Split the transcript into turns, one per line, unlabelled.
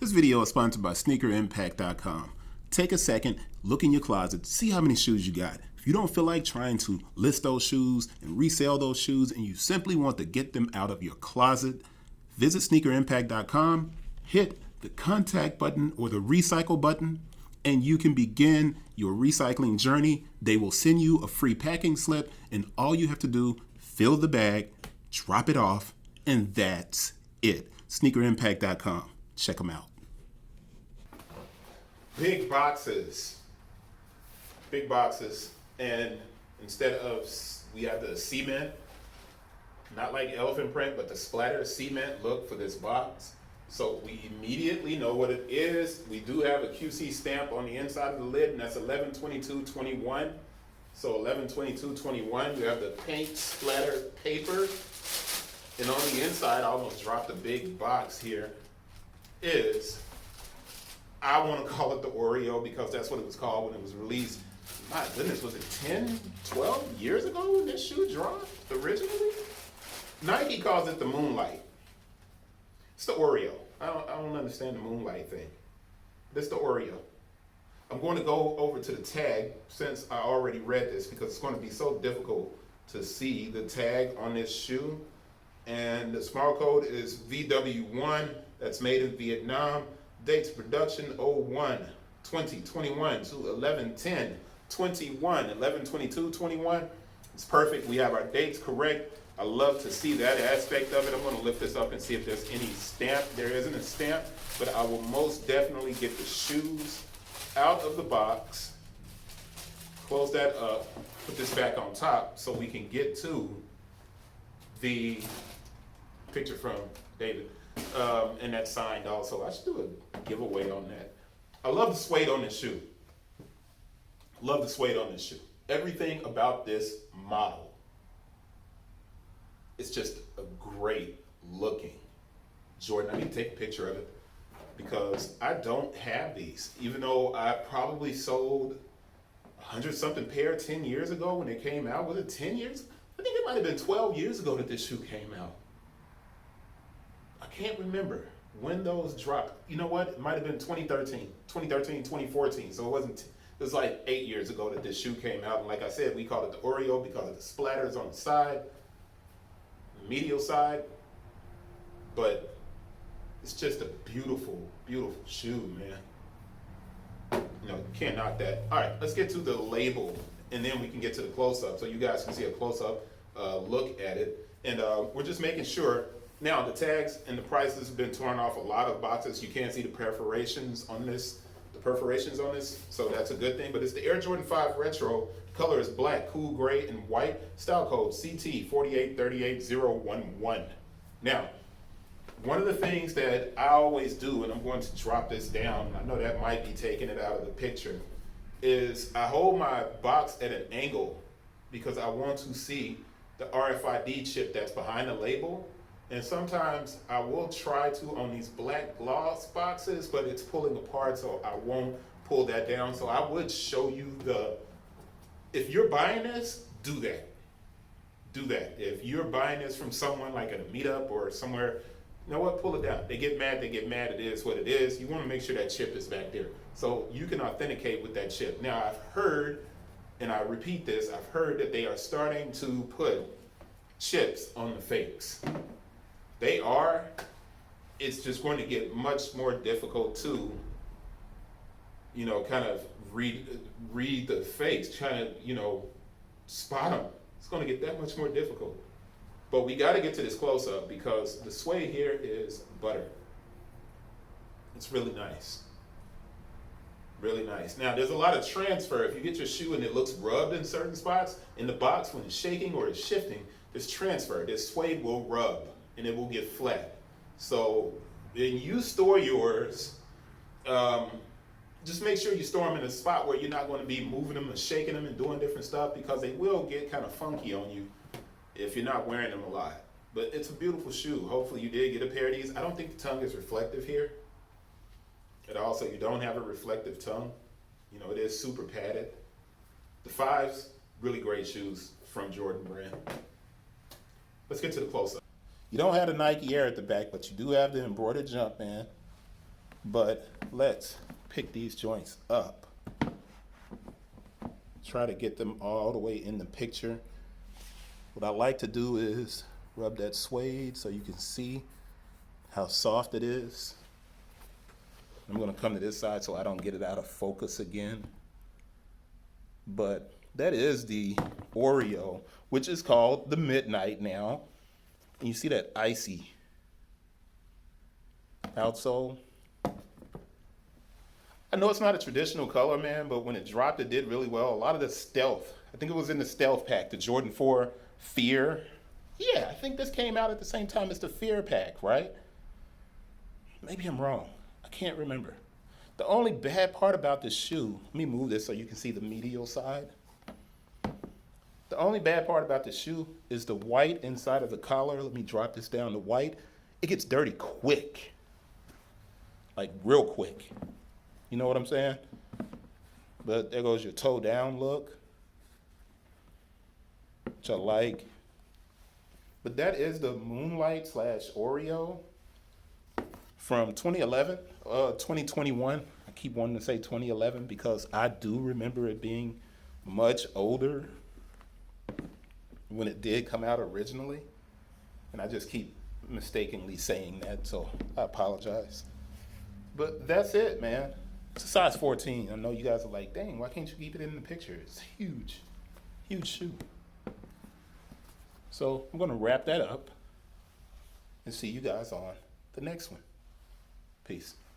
This video is sponsored by sneakerimpact.com. Take a second, look in your closet, see how many shoes you got. If you don't feel like trying to list those shoes and resell those shoes and you simply want to get them out of your closet, visit sneakerimpact.com, hit the contact button or the recycle button, and you can begin your recycling journey. They will send you a free packing slip, and all you have to do, fill the bag, drop it off, and that's it. Sneakerimpact.com. Check them out. Big boxes, and instead of, we have the cement, not like elephant print, but the splatter cement look for this box. So we immediately know what it is. We do have a QC stamp on the inside of the lid, and that's 11/22/21. So 11/22/21, you have the paint splatter paper. And on the inside, I almost dropped a big box here, is, I want to call it the Oreo because that's what it was called when it was released. My goodness, was it 10, 12 years ago when this shoe dropped originally? Nike calls it the Moonlight. It's the Oreo. I don't understand the Moonlight thing. It's the Oreo. I'm going to go over to the tag since I already read this because it's going to be so difficult to see the tag on this shoe. And the small code is VW1. That's made in Vietnam. Dates production 01/20/21 to 11/10/21, 11/22/21. It's perfect. We have our dates correct. I love to see that aspect of it. I'm going to lift this up and see if there's any stamp. There isn't a stamp, but I will most definitely get the shoes out of the box, close that up, put this back on top so we can get to the picture from David. And that's signed also. I should do a giveaway on that. I love the suede on this shoe. Love the suede on this shoe. Everything about this model, it's just a great looking Jordan. I need to take a picture of it because I don't have these, even though I probably sold 100-something pair 10 years ago when they came out. Was it 10 years? I think it might have been 12 years ago that this shoe came out. I can't remember when those dropped. You know what? It might have been 2013, 2014. So it was like 8 years ago that this shoe came out. And like I said, we call it the Oreo because of the splatters on the side, the medial side. But it's just a beautiful, beautiful shoe, man. You know, you can't knock that. All right, let's get to the label, and then we can get to the close-up so you guys can see a close-up look at it. And we're just making sure. Now, the tags and the prices have been torn off a lot of boxes. You can't see the perforations on this, so that's a good thing. But it's the Air Jordan 5 Retro. Color is black, cool gray, and white. Style code CT4838-011. Now, one of the things that I always do, and I'm going to drop this down, I know that might be taking it out of the picture, is I hold my box at an angle because I want to see the RFID chip that's behind the label. And sometimes I will try to on these black gloss boxes, but it's pulling apart, so I won't pull that down. So I would show you if you're buying this, do that. Do that. If you're buying this from someone like at a meetup or somewhere, you know what, pull it down. They get mad, it is what it is. You want to make sure that chip is back there. So you can authenticate with that chip. Now I've heard, and I repeat this, I've heard that they are starting to put chips on the fakes. They are. It's just going to get much more difficult to, you know, kind of read the fakes, trying to, you know, spot them. It's going to get that much more difficult. But we got to get to this close-up because the suede here is butter. It's really nice. Really nice. Now, there's a lot of transfer. If you get your shoe and it looks rubbed in certain spots, in the box when it's shaking or it's shifting, there's transfer. This suede will rub and it will get flat. So when you store yours, just make sure you store them in a spot where you're not going to be moving them and shaking them and doing different stuff because they will get kind of funky on you if you're not wearing them a lot. But it's a beautiful shoe. Hopefully you did get a pair of these. I don't think the tongue is reflective here at all, so you don't have a reflective tongue. You know, it is super padded. The 5s, really great shoes from Jordan brand. Let's get to the close-up. You don't have the Nike Air at the back, but you do have the embroidered Jumpman. But let's pick these joints up. Try to get them all the way in the picture. What I like to do is rub that suede so you can see how soft it is. I'm gonna come to this side so I don't get it out of focus again. But that is the Oreo, which is called the Midnight now. And you see that icy outsole. I know it's not a traditional color, man, but when it dropped, it did really well. A lot of the stealth, I think it was in the stealth pack, the Jordan 4 Fear. Yeah, I think this came out at the same time as the Fear pack, right? Maybe I'm wrong. I can't remember. The only bad part about this shoe, let me move this so you can see the medial side. The only bad part about this shoe is the white inside of the collar. Let me drop this down. The white, it gets dirty quick. Like real quick. You know what I'm saying? But there goes your toe down look, which I like. But that is the Moonlight / Oreo from 2011, 2021. I keep wanting to say 2011 because I do remember it being much older when it did come out originally. And I just keep mistakenly saying that, so I apologize. But that's it, man. It's a size 14. I know you guys are like, dang, why can't you keep it in the picture? It's huge, huge shoe. So I'm gonna wrap that up and see you guys on the next one. Peace.